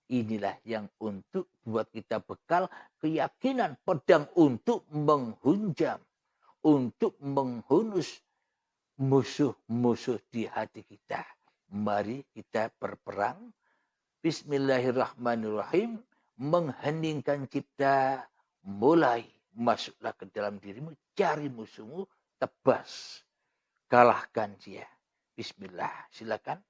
Inilah yang untuk buat kita bekal keyakinan pedang untuk menghunjam, untuk menghunus musuh-musuh di hati kita. Mari kita berperang. Bismillahirrahmanirrahim. Mengheningkan cipta. Mulai masuklah ke dalam dirimu. Cari musuhmu. Tebas. Kalahkan dia. Bismillah. Silakan.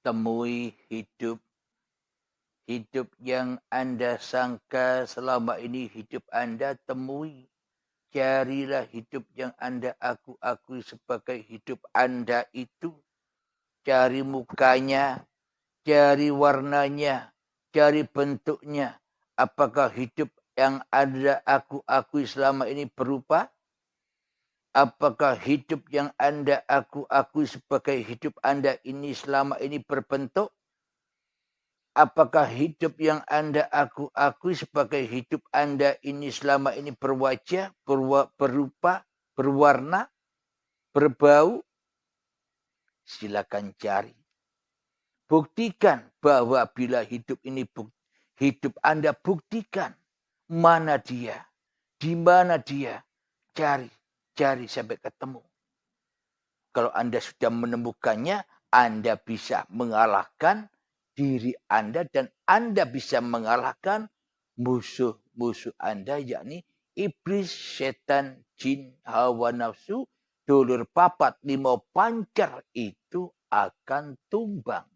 Temui hidup. Hidup yang Anda sangka selama ini hidup Anda, temui. Carilah hidup yang Anda akui sebagai hidup Anda itu. Cari mukanya, cari warnanya, cari bentuknya. Apakah hidup yang Anda akui selama ini berupa? Apakah hidup yang Anda akui sebagai hidup Anda ini selama ini berbentuk? Apakah hidup yang Anda akui sebagai hidup Anda ini selama ini berwajah, berupa, berwarna, berbau? Silakan cari. Buktikan bahwa bila hidup ini hidup Anda, buktikan mana dia, di mana dia. Cari sampai ketemu. Kalau Anda sudah menemukannya, Anda bisa mengalahkan diri Anda dan Anda bisa mengalahkan musuh-musuh Anda, yakni iblis, setan, jin, hawa nafsu, dulur papat, lima pancar itu akan tumbang.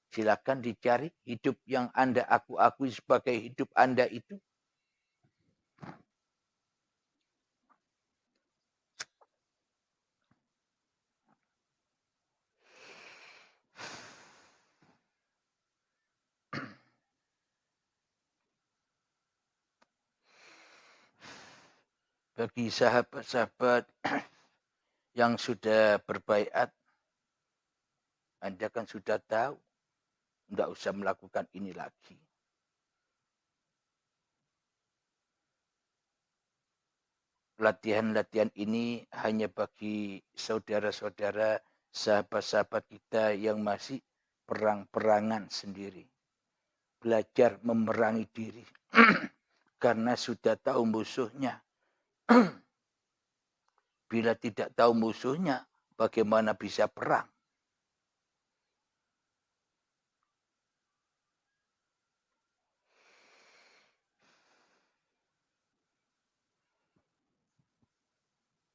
Silakan dicari hidup yang Anda akui sebagai hidup Anda itu. Bagi sahabat-sahabat yang sudah berbaiat, Anda kan sudah tahu. Tidak usah melakukan ini lagi. Latihan-latihan ini hanya bagi saudara-saudara, sahabat-sahabat kita yang masih perang-perangan sendiri. Belajar memerangi diri. Karena sudah tahu musuhnya. Bila tidak tahu musuhnya, bagaimana bisa perang?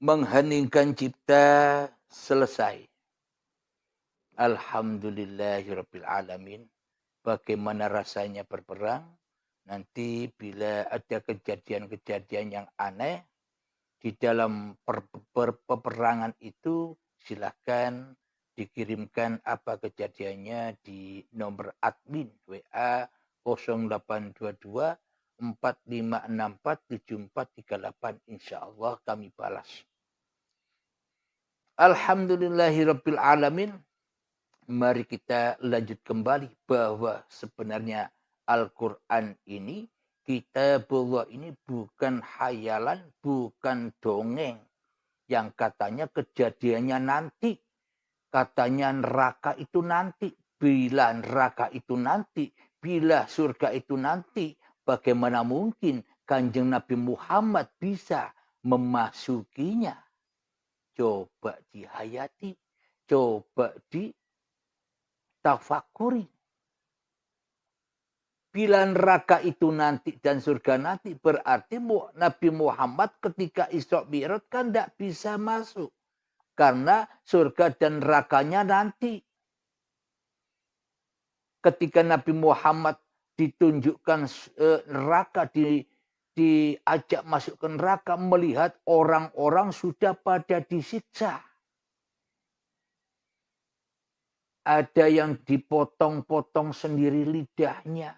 Mengheningkan cipta selesai. Alhamdulillahirrabbilalamin. Bagaimana rasanya berperang? Nanti bila ada kejadian-kejadian yang aneh di dalam peperangan itu, silakan dikirimkan apa kejadiannya di nomor admin WA 0822 4564 7438. Insyaallah kami balas. Alhamdulillahirrabbilalamin. Mari kita lanjut kembali bahwa sebenarnya Al-Quran ini, kitabullah ini bukan hayalan, bukan dongeng. Yang katanya kejadiannya nanti. Katanya neraka itu nanti. Bila neraka itu nanti, bila surga itu nanti, bagaimana mungkin Kanjeng Nabi Muhammad bisa memasukinya? Coba dihayati, coba ditafakuri. Bila neraka itu nanti dan surga nanti, berarti Nabi Muhammad ketika Isra Mi'raj kan tidak bisa masuk. Karena surga dan nerakanya nanti. Ketika Nabi Muhammad ditunjukkan neraka, diajak masuk ke neraka, melihat orang-orang sudah pada disiksa. Ada yang dipotong-potong sendiri lidahnya.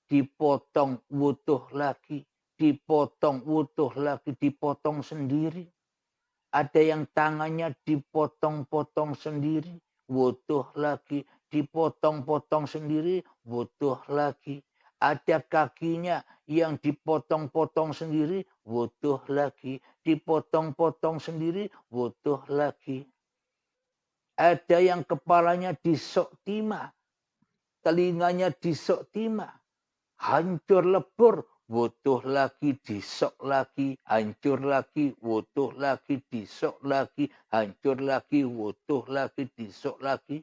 Dipotong wutuh lagi. Dipotong wutuh lagi. Dipotong sendiri. Ada yang tangannya dipotong-potong sendiri. Wutuh lagi. Dipotong-potong sendiri. Wutuh lagi. Ada kakinya yang dipotong-potong sendiri. Wutuh lagi. Dipotong-potong sendiri. Wutuh lagi. Ada yang kepalanya disok timah. Telinganya disok timah. Hancur lebur. Wutuh lagi, disok lagi. Hancur lagi, wutuh lagi, disok lagi. Hancur lagi, wutuh lagi, disok lagi.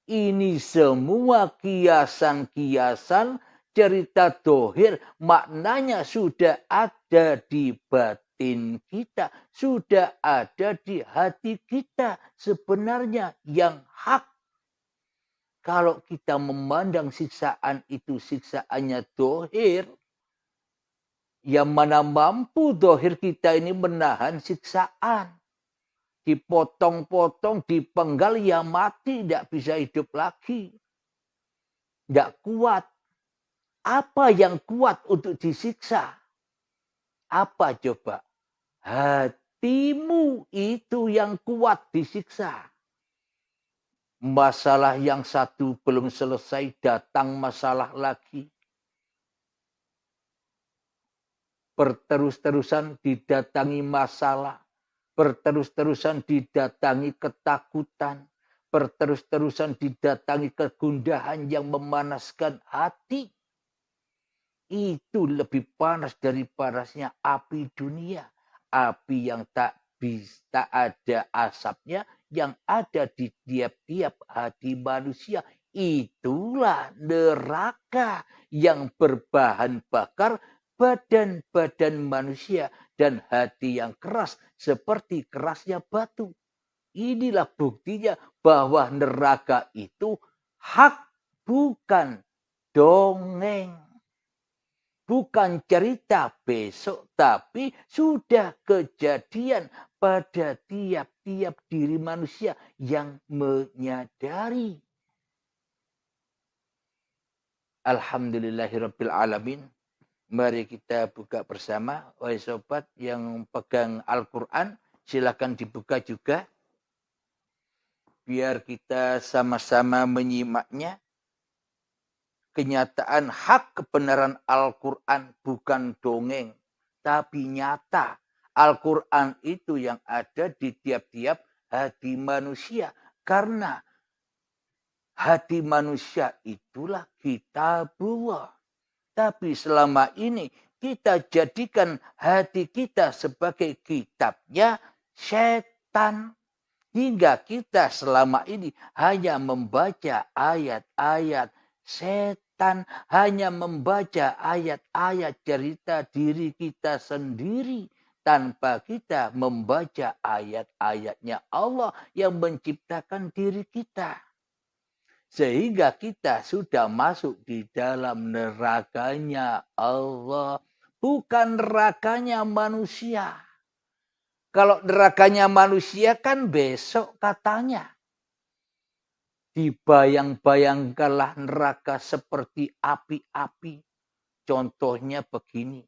Ini semua kiasan-kiasan cerita dohir. Maknanya sudah ada di batin kita. Sudah ada di hati kita. Sebenarnya yang hak. Kalau kita memandang siksaan itu siksaannya dohir. Yang mana mampu dohir kita ini menahan siksaan. Dipotong-potong, dipenggal, ya mati. Tidak bisa hidup lagi. Tidak kuat. Apa yang kuat untuk disiksa? Apa coba? Hatimu itu yang kuat disiksa. Masalah yang satu belum selesai, datang masalah lagi. Berterus-terusan didatangi masalah. Berterus-terusan didatangi ketakutan. Berterus-terusan didatangi kegundahan yang memanaskan hati. Itu lebih panas dari panasnya api dunia. Api yang tak ada asapnya, yang ada di tiap-tiap hati manusia. Itulah neraka yang berbahan bakar badan-badan manusia dan hati yang keras seperti kerasnya batu. Inilah buktinya bahwa neraka itu hak, bukan dongeng. Bukan cerita besok, tapi sudah kejadian pada tiap-tiap diri manusia yang menyadari. Alhamdulillahirabbil alamin. Mari kita buka bersama. Wahai sobat yang pegang Al-Quran, silakan dibuka juga. Biar kita sama-sama menyimaknya. Kenyataan hak kebenaran Al-Quran bukan dongeng, tapi nyata. Al-Quran itu yang ada di tiap-tiap hati manusia. Karena hati manusia itulah kitabullah. Tapi selama ini kita jadikan hati kita sebagai kitabnya setan. Hingga kita selama ini hanya membaca ayat-ayat setan, hanya membaca ayat-ayat cerita diri kita sendiri tanpa kita membaca ayat-ayatnya Allah yang menciptakan diri kita. Sehingga kita sudah masuk di dalam nerakanya Allah, bukan nerakanya manusia. Kalau nerakanya manusia kan besok katanya. Dibayang-bayangkanlah neraka seperti api-api. Contohnya begini.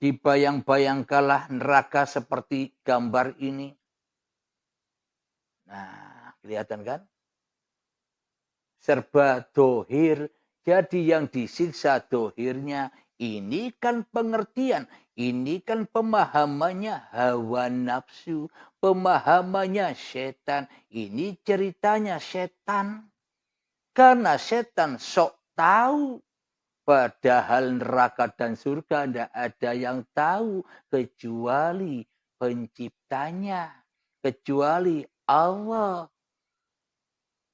Dibayang-bayangkanlah neraka seperti gambar ini. Nah, kelihatan kan? Serba dohir. Jadi yang disiksa dohirnya. Ini kan pengertian. Ini kan pemahamannya hawa nafsu. Pemahamannya setan. Ini ceritanya setan. Karena setan sok tahu. Padahal neraka dan surga tidak ada yang tahu. Kecuali penciptanya. kecuali Allah.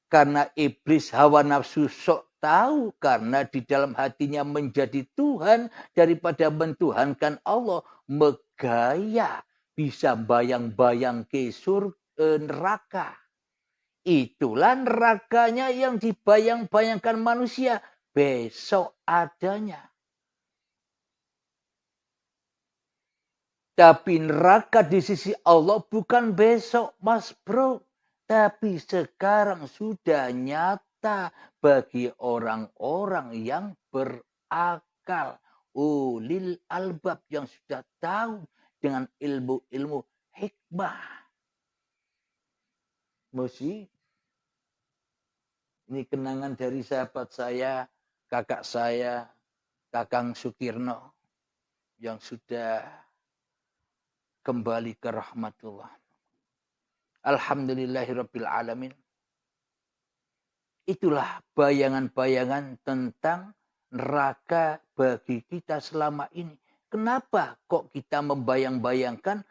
Karena iblis hawa nafsu sok tahu, karena di dalam hatinya menjadi Tuhan daripada mentuhankan Allah, megaya bisa bayang-bayang ke neraka. Itulah nerakanya yang dibayang-bayangkan manusia besok adanya. Tapi neraka di sisi Allah bukan besok, Mas Bro. Tapi sekarang sudah nyata bagi orang-orang yang berakal. Ulil albab yang sudah tahu dengan ilmu-ilmu hikmah. Musi, ini kenangan dari sahabat saya, kakak saya, Kakang Sukirno, yang sudah kembali ke rahmatullah. Alhamdulillahirabbil alamin. Itulah bayangan-bayangan tentang neraka bagi kita selama ini. Kenapa kok kita membayang-bayangkan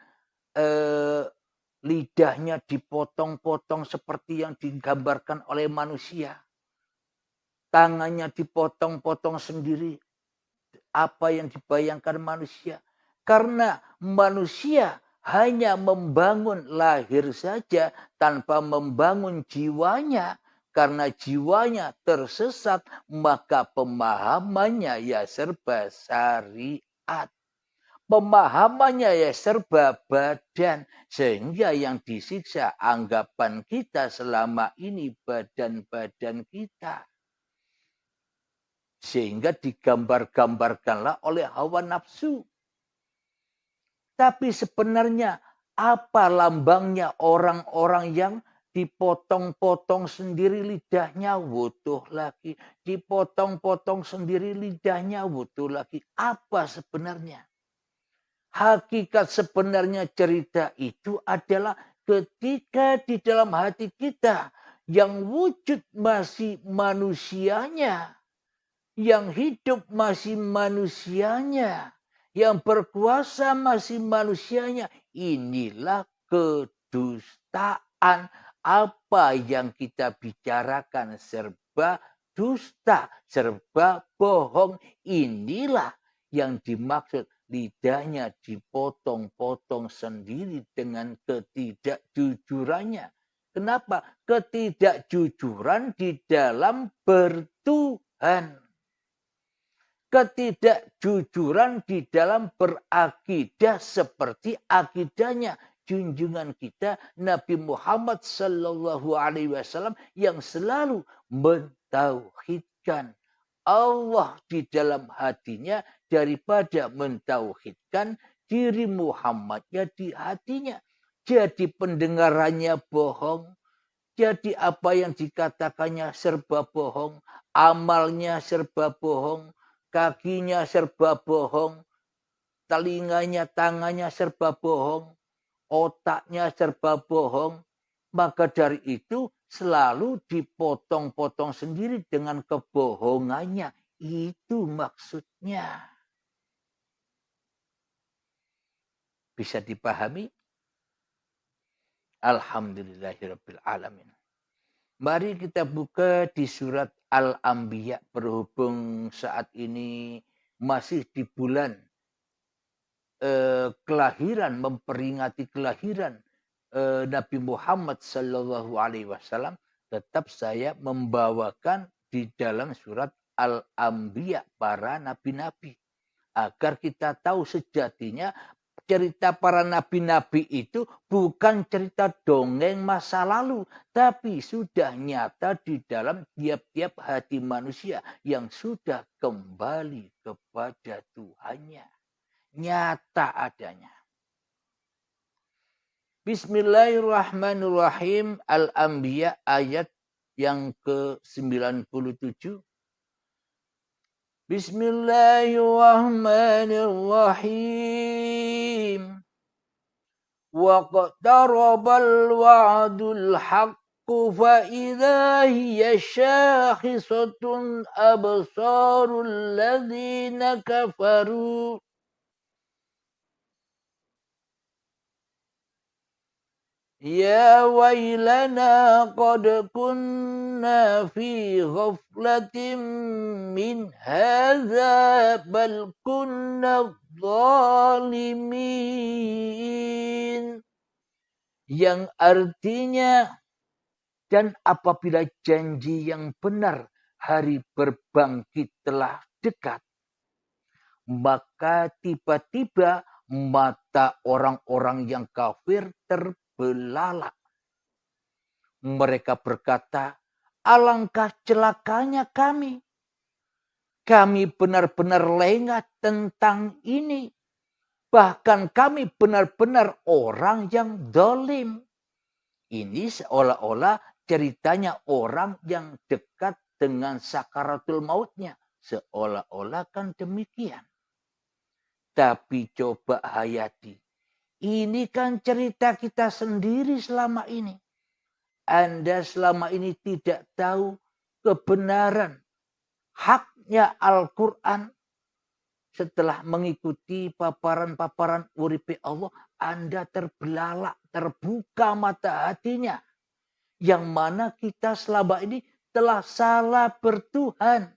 lidahnya dipotong-potong seperti yang digambarkan oleh manusia? Tangannya dipotong-potong sendiri. Apa yang dibayangkan manusia? Karena manusia hanya membangun lahir saja tanpa membangun jiwanya. Karena jiwanya tersesat, maka pemahamannya ya serba syariat. Pemahamannya ya serba badan. Sehingga yang disiksa anggapan kita selama ini badan-badan kita. Sehingga digambar-gambarkanlah oleh hawa nafsu. Tapi sebenarnya apa lambangnya orang-orang yang dipotong-potong sendiri lidahnya wutuh lagi. Dipotong-potong sendiri lidahnya wutuh lagi. Apa sebenarnya? Hakikat sebenarnya cerita itu adalah ketika di dalam hati kita yang wujud masih manusianya. Yang hidup masih manusianya. Yang berkuasa masih manusianya. Inilah kedustaan. Apa yang kita bicarakan serba dusta, serba bohong. Inilah yang dimaksud lidahnya dipotong-potong sendiri dengan ketidakjujurannya. Kenapa? Ketidakjujuran di dalam bertuhan. Ketidakjujuran di dalam berakidah seperti akidahnya junjungan kita Nabi Muhammad sallallahu alaihi wasallam yang selalu mentauhidkan Allah di dalam hatinya daripada mentauhidkan diri Muhammadnya di hatinya. Jadi pendengarannya bohong, jadi apa yang dikatakannya serba bohong, amalnya serba bohong, kakinya serba bohong, telinganya, tangannya serba bohong, otaknya serba bohong. Maka dari itu selalu dipotong-potong sendiri dengan kebohongannya. Itu maksudnya. Bisa dipahami? Alhamdulillahirabbil alamin. Mari kita buka di surat Al-Anbiya berhubung saat ini masih di bulan kelahiran, memperingati kelahiran Nabi Muhammad sallallahu alaihi wasallam, tetap saya membawakan di dalam surat Al-Anbiya para nabi-nabi agar kita tahu sejatinya cerita para nabi-nabi itu bukan cerita dongeng masa lalu, tapi sudah nyata di dalam tiap-tiap hati manusia yang sudah kembali kepada Tuhannya. Nyata adanya. Bismillahirrahmanirrahim. Al-Anbiya ayat yang ke-97. Bismillahirrahmanirrahim. Waqtarabal wa'dul haqqu fa idza hiya syakhisatun absarul ladzina kafaru. Ya wailana qad kunna fi ghaflatin min hadza bal kunna zalimin. Yang artinya, dan apabila janji yang benar hari berbangkit telah dekat, maka tiba-tiba mata orang-orang yang kafir terbelalak. Mereka berkata, alangkah celakanya kami. Kami benar-benar lengah tentang ini. Bahkan kami benar-benar orang yang zalim. Ini seolah-olah ceritanya orang yang dekat dengan sakaratul mautnya. Seolah-olah kan demikian. Tapi coba hayati. Ini kan cerita kita sendiri selama ini. Anda selama ini tidak tahu kebenaran, haknya Al-Quran. Setelah mengikuti paparan-paparan uripe Allah, Anda terbelalak, terbuka mata hatinya. Yang mana kita selama ini telah salah bertuhan.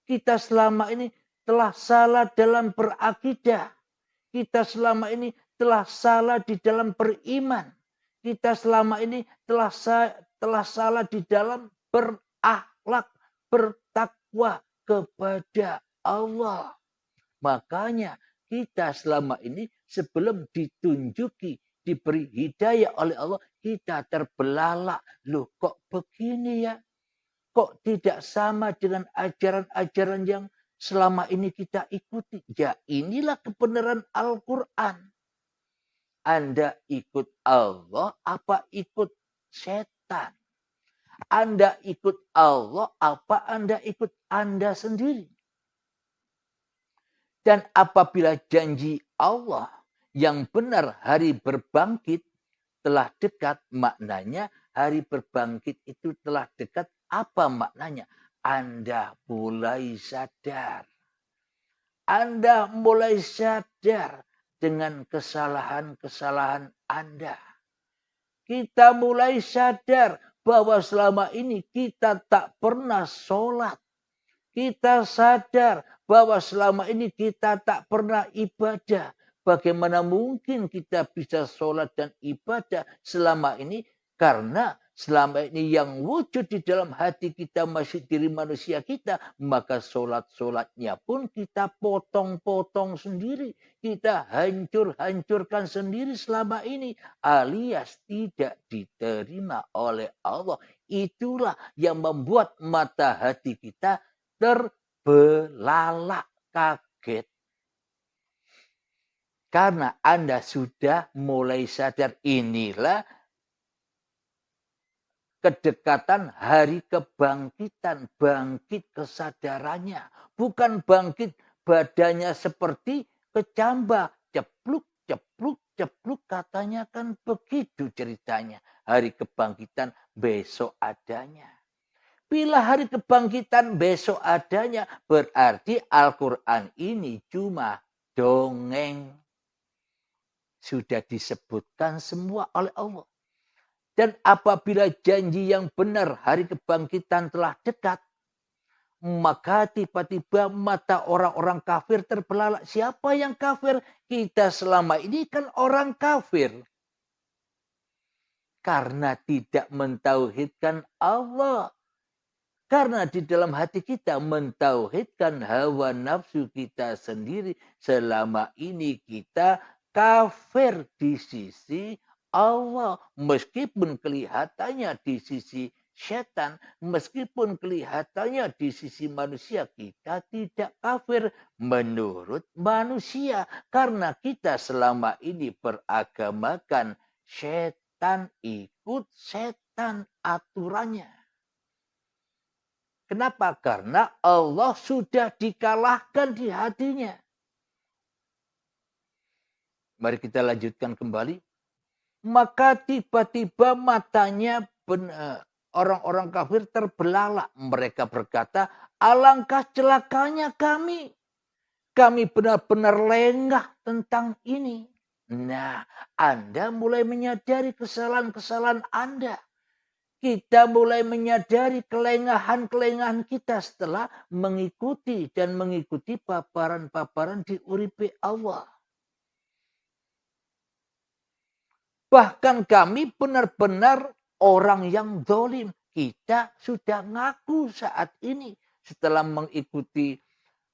Kita selama ini telah salah dalam berakidah. Kita selama ini telah salah di dalam beriman. Kita selama ini telah salah di dalam berakhlak, bertakwa kepada Allah. Makanya kita selama ini sebelum ditunjuki, diberi hidayah oleh Allah, kita terbelalak. Loh kok begini ya? Kok tidak sama dengan ajaran-ajaran yang selama ini kita ikuti? Ya inilah kebenaran Al-Quran. Anda ikut Allah apa ikut setan? Anda ikut Allah apa Anda ikut Anda sendiri? Dan apabila janji Allah yang benar hari berbangkit telah dekat, maknanya hari berbangkit itu telah dekat. Apa maknanya? Anda mulai sadar. Anda mulai sadar dengan kesalahan-kesalahan Anda. Kita mulai sadar bahwa selama ini kita tak pernah sholat. Kita sadar bahwa selama ini kita tak pernah ibadah. Bagaimana mungkin kita bisa sholat dan ibadah selama ini? Karena selama ini yang wujud di dalam hati kita masih diri manusia kita. Maka sholat-sholatnya pun kita potong-potong sendiri. Kita hancur-hancurkan sendiri selama ini. Alias tidak diterima oleh Allah. Itulah yang membuat mata hati kita terbelalak, kaget. Karena Anda sudah mulai sadar, inilah kedekatan hari kebangkitan, bangkit kesadarannya. Bukan bangkit badannya seperti kecamba, cepluk, cepluk, cepluk, katanya kan begitu ceritanya. Hari kebangkitan besok adanya. Bila hari kebangkitan besok adanya, berarti Al-Quran ini cuma dongeng. Sudah disebutkan semua oleh Allah. Dan apabila janji yang benar hari kebangkitan telah dekat, maka tiba-tiba mata orang-orang kafir terbelalak. Siapa yang kafir? Kita selama ini kan orang kafir. Karena tidak mentauhidkan Allah. Karena di dalam hati kita mentauhidkan hawa nafsu kita sendiri. Selama ini kita kafir di sisi Allah. Meskipun kelihatannya di sisi setan. Meskipun kelihatannya di sisi manusia. Kita tidak kafir menurut manusia. Karena kita selama ini beragamakan setan, ikut setan aturannya. Kenapa? Karena Allah sudah dikalahkan di hatinya. Mari kita lanjutkan kembali. Maka tiba-tiba matanya orang-orang kafir terbelalak. Mereka berkata, alangkah celakanya kami. Kami benar-benar lengah tentang ini. Nah, Anda mulai menyadari kesalahan-kesalahan Anda. Kita mulai menyadari kelengahan-kelengahan kita setelah mengikuti paparan-paparan di uripe Allah. Bahkan kami benar-benar orang yang zalim. Kita sudah ngaku saat ini setelah mengikuti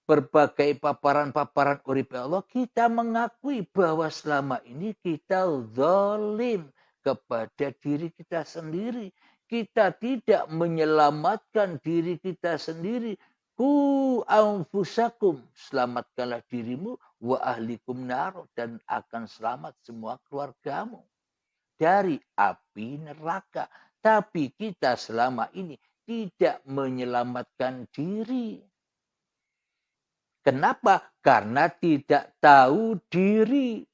berbagai paparan-paparan uripe Allah, kita mengakui bahwa selama ini kita zalim kepada diri kita sendiri. Kita tidak menyelamatkan diri kita sendiri. Ku anfusakum, selamatkanlah dirimu, wa ahlikum nar, dan akan selamat semua keluargamu dari api neraka. Tapi kita selama ini tidak menyelamatkan diri. Kenapa? Karena tidak tahu diri.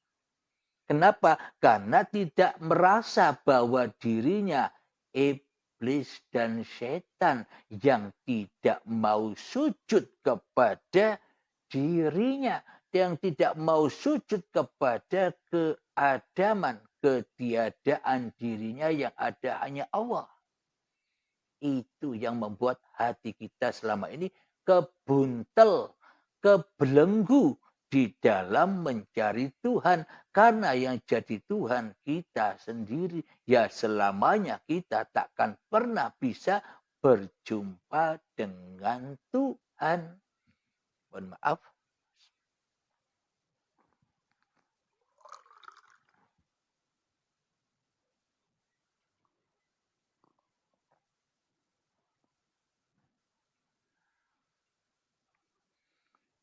Kenapa? Karena tidak merasa bahwa dirinya iblis dan setan yang tidak mau sujud kepada dirinya, yang tidak mau sujud kepada keadaman, ketiadaan dirinya yang ada hanya Allah. Itu yang membuat hati kita selama ini kebuntel, kebelenggu di dalam mencari Tuhan. Karena yang jadi Tuhan kita sendiri. Ya selamanya kita takkan pernah bisa berjumpa dengan Tuhan. Mohon maaf.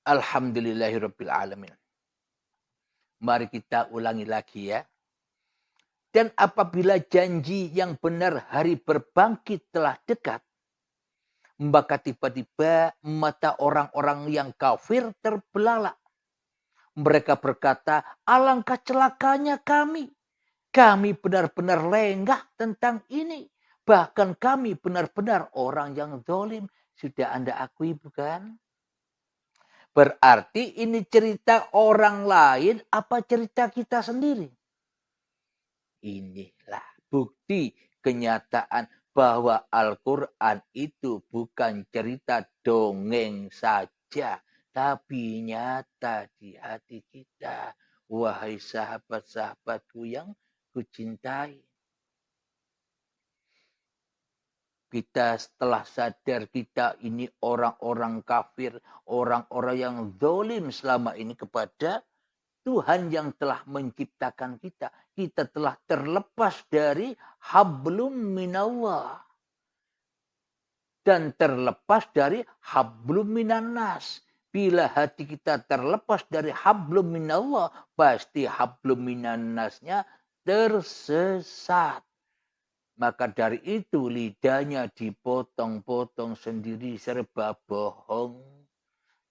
Alhamdulillahirabbil alamin. Mari kita ulangi lagi ya. Dan apabila janji yang benar hari berbangkit telah dekat, maka tiba-tiba mata orang-orang yang kafir terbelalak. Mereka berkata, alangkah celakanya kami. Kami benar-benar lengah tentang ini. Bahkan kami benar-benar orang yang zalim. Sudah Anda akui bukan? Berarti ini cerita orang lain apa cerita kita sendiri? Inilah bukti kenyataan bahwa Al-Quran itu bukan cerita dongeng saja, tapi nyata di hati kita. Wahai sahabat-sahabatku yang kucintai. Kita setelah sadar kita ini orang-orang kafir, orang-orang yang zalim selama ini kepada Tuhan yang telah menciptakan kita. Kita telah terlepas dari hablum minallah. Dan terlepas dari hablum minannas. Bila hati kita terlepas dari hablum minallah, pasti hablum minannasnya tersesat. Maka dari itu lidahnya dipotong-potong sendiri serba bohong.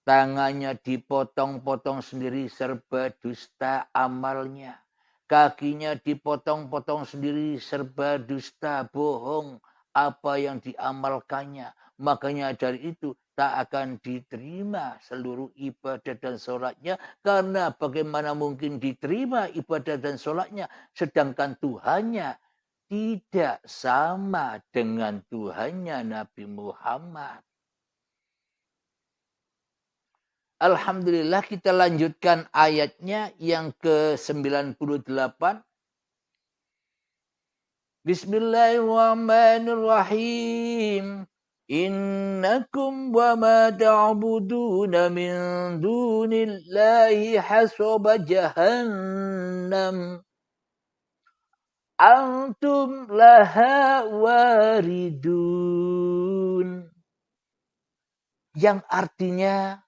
Tangannya dipotong-potong sendiri serba dusta amalnya. Kakinya dipotong-potong sendiri serba dusta bohong apa yang diamalkannya. Makanya dari itu tak akan diterima seluruh ibadah dan sholatnya. Karena bagaimana mungkin diterima ibadah dan sholatnya sedangkan Tuhannya tidak sama dengan Tuhannya Nabi Muhammad. Alhamdulillah kita lanjutkan ayatnya yang ke-98. Bismillahirrahmanirrahim. Innakum wa ma ta'buduna min dunillahi hasaba jahannam. Antum laha waridun. Yang artinya,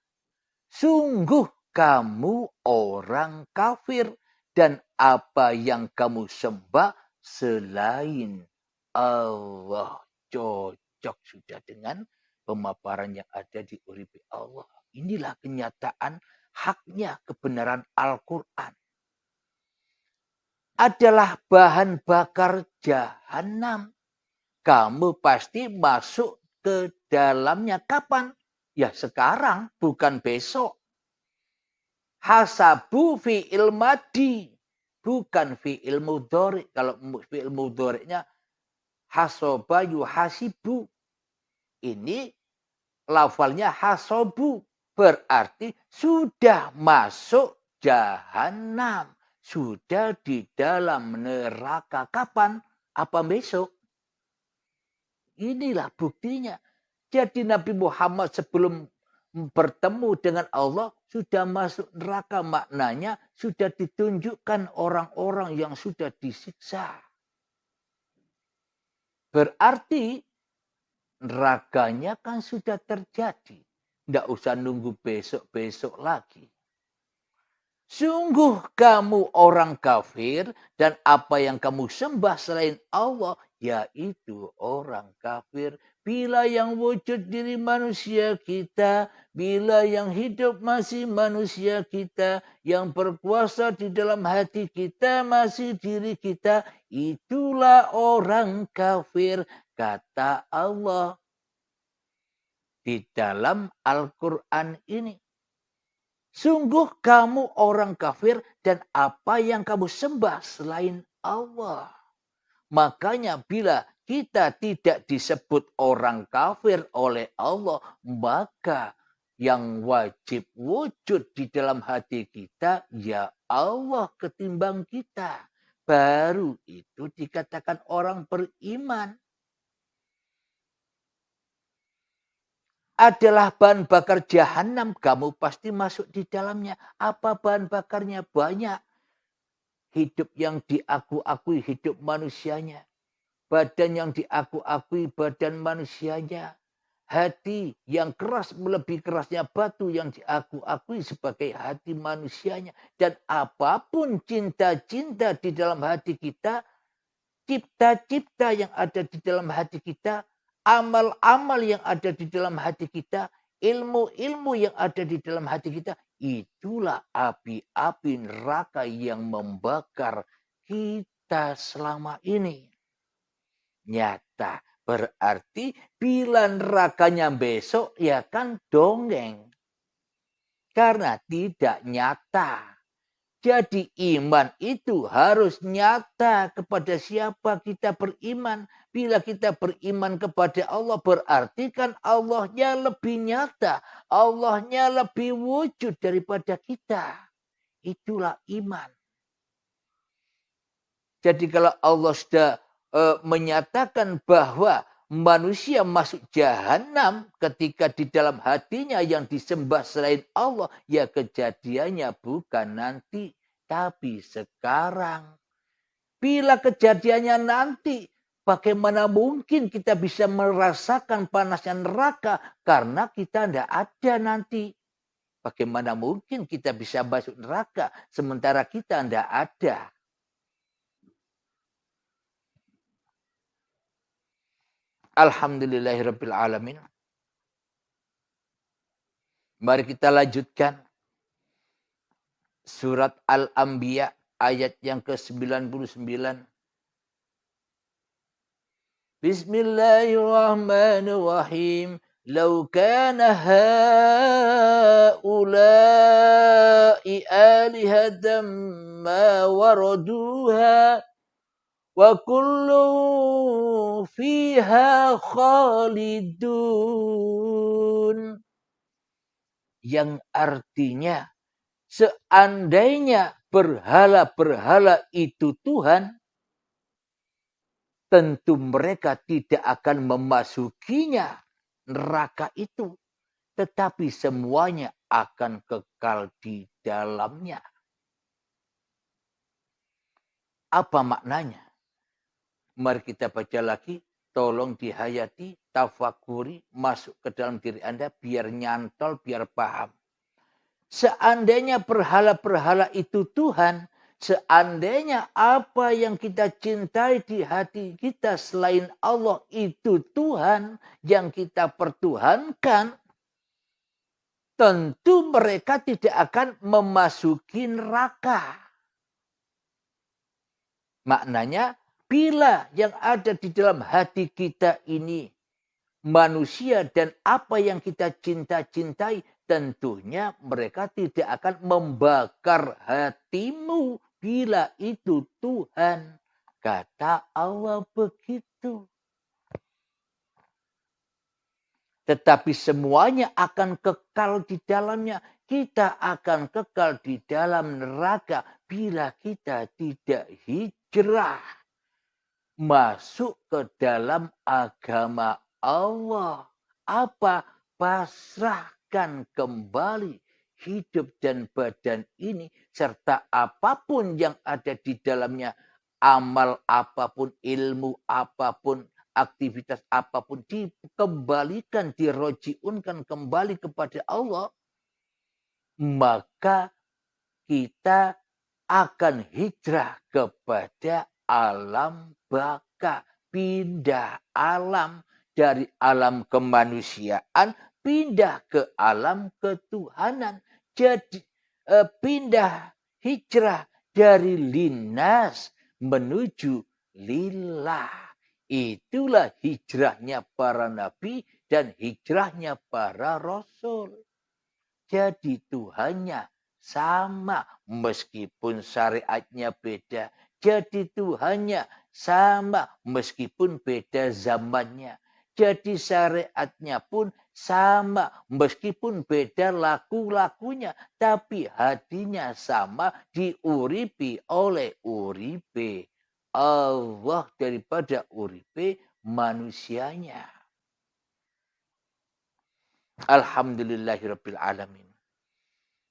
sungguh kamu orang kafir dan apa yang kamu sembah selain Allah. Cocok sudah dengan pemaparan yang ada di uripi Allah. Inilah kenyataan haknya kebenaran Al-Quran. Adalah bahan bakar jahanam. Kamu pasti masuk ke dalamnya. Kapan? Ya sekarang, bukan besok. Hasabu fi ilmadi. bukan fi'il mudhari. Kalau fi'il mudhari'nya hasoba yuhasibu. Ini lafalnya hasobu. Berarti sudah masuk jahanam. Sudah di dalam neraka. Kapan? Apa besok? Inilah buktinya. Jadi Nabi Muhammad sebelum bertemu dengan Allah sudah masuk neraka. Maknanya sudah ditunjukkan orang-orang yang sudah disiksa. Berarti nerakanya kan sudah terjadi. Tidak usah nunggu besok-besok lagi. Sungguh kamu orang kafir dan apa yang kamu sembah selain Allah yaitu orang kafir. Bila yang wujud diri manusia kita, bila yang hidup masih manusia kita, yang berkuasa di dalam hati kita masih diri kita, itulah orang kafir, kata Allah di dalam Al-Quran ini. Sungguh kamu orang kafir dan apa yang kamu sembah selain Allah. Makanya bila kita tidak disebut orang kafir oleh Allah, maka yang wajib wujud di dalam hati kita, ya Allah ketimbang kita. Baru itu dikatakan orang beriman. Adalah bahan bakar jahanam, kamu pasti masuk di dalamnya. Apa bahan bakarnya? Banyak. Hidup yang diaku-akui hidup manusianya. Badan yang diaku-akui badan manusianya. Hati yang keras melebihi kerasnya batu yang diaku-akui sebagai hati manusianya. Dan apapun cinta-cinta di dalam hati kita, cipta-cipta yang ada di dalam hati kita, amal-amal yang ada di dalam hati kita, ilmu-ilmu yang ada di dalam hati kita, itulah api-api neraka yang membakar kita selama ini. Nyata. Berarti bila nerakanya besok, ya kan dongeng. Karena tidak nyata. Jadi iman itu harus nyata kepada siapa kita beriman. Bila kita beriman kepada Allah berarti kan Allahnya lebih nyata. Allahnya lebih wujud daripada kita. Itulah iman. Jadi kalau Allah sudah menyatakan bahwa manusia masuk jahanam ketika di dalam hatinya yang disembah selain Allah, ya kejadiannya bukan nanti, tapi sekarang. Bila kejadiannya nanti, bagaimana mungkin kita bisa merasakan panasnya neraka karena kita tidak ada nanti. Bagaimana mungkin kita bisa masuk neraka sementara kita tidak ada. Alhamdulillahirabbil alamin. Mari kita lanjutkan surat Al-Anbiya ayat yang ke-99. Bismillahirrahmanirrahim. Lau kana haula'i alihatan ma waraduha wa kullu fiha khalidun. Yang artinya seandainya berhala-berhala itu Tuhan, tentu mereka tidak akan memasukinya neraka itu. Tetapi semuanya akan kekal di dalamnya. Apa maknanya? Mari kita baca lagi, tolong dihayati, tafakuri, masuk ke dalam diri Anda biar nyantol, biar paham. Seandainya berhala-berhala itu Tuhan, seandainya apa yang kita cintai di hati kita selain Allah itu Tuhan yang kita pertuhankan, tentu mereka tidak akan memasuki neraka. Maknanya, bila yang ada di dalam hati kita ini manusia dan apa yang kita cintai, tentunya mereka tidak akan membakar hatimu bila itu Tuhan. Kata Allah begitu. Tetapi semuanya akan kekal di dalamnya. Kita akan kekal di dalam neraka bila kita tidak hijrah masuk ke dalam agama Allah. Apa? Pasrahkan kembali hidup dan badan ini serta apapun yang ada di dalamnya, amal apapun, ilmu apapun, aktivitas apapun, dikembalikan, dirojiunkan kembali kepada Allah, maka kita akan hijrah kepada alam baka, pindah alam dari alam kemanusiaan, pindah ke alam ketuhanan. Jadi pindah hijrah dari linas menuju lillah. Itulah hijrahnya para nabi dan hijrahnya para rasul. Jadi Tuhannya sama meskipun syariatnya beda. Jadi Tuhannya sama meskipun beda zamannya. Jadi syariatnya pun sama meskipun beda laku-lakunya. Tapi hatinya sama, diuripi oleh uripe Allah daripada uripe manusianya. Alhamdulillahirabbil alamin.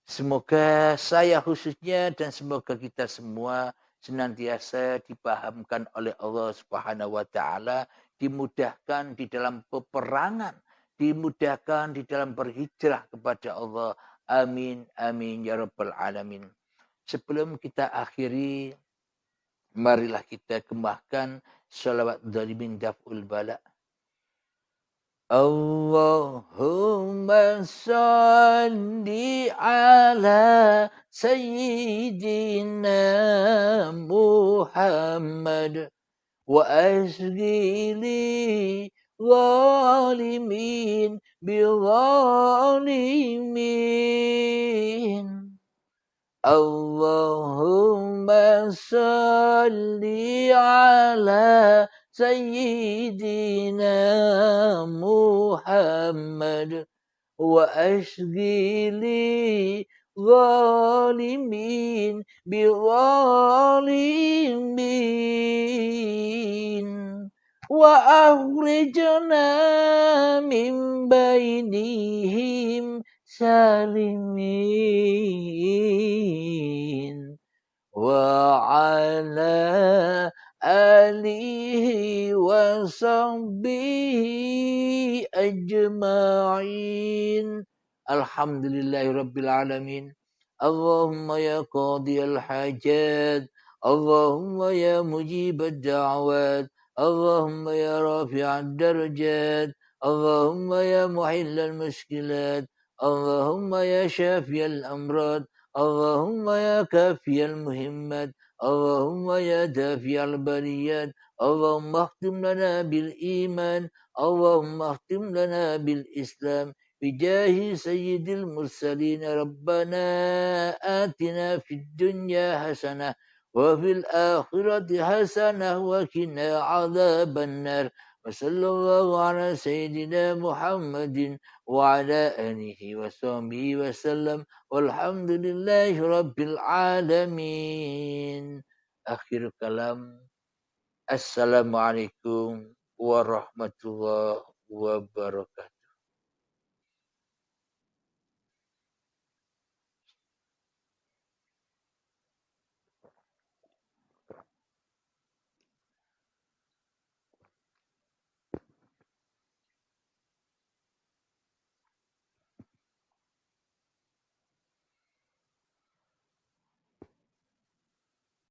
Semoga saya khususnya dan semoga kita semua senantiasa dipahamkan oleh Allah Subhanahu wa taala, dimudahkan di dalam peperangan, dimudahkan di dalam berhijrah kepada Allah. Amin amin ya rabbal alamin. Sebelum kita akhiri, marilah kita kemahkan shalawat dari min daf'ul bala. Allahumma salli ala Sayyidina Muhammad wa asghili zalimin bi zalimin. Allahumma salli ala Sayyidina Muhammad wa ashghili zalimin bi zalimin wa akhrijna min bainihim salimin wa ala alihi wa sahbihi ajma'in. Alhamdulillahi rabbil alamin. Allahumma ya qadiyal hajat, Allahumma ya mujibad da'wat, Allahumma ya rafi'ad darajat, Allahumma ya muhillal mushkilat, Allahumma ya syafiyal amrad, Allahumma ya kafiyal muhimmat, اللهم يا دافع البريات اللهم اختم لنا بالإيمان اللهم اختم لنا بالإسلام بجاه سيد المرسلين ربنا آتنا في الدنيا حسنة وفي الآخرة حسنة وقنا عذاب النار وصلى الله على سيدنا محمد وعلى آله وصحبه وسلم والحمد لله رب العالمين. Akhir kalam. Assalamualaikum warahmatullahi wabarakatuh.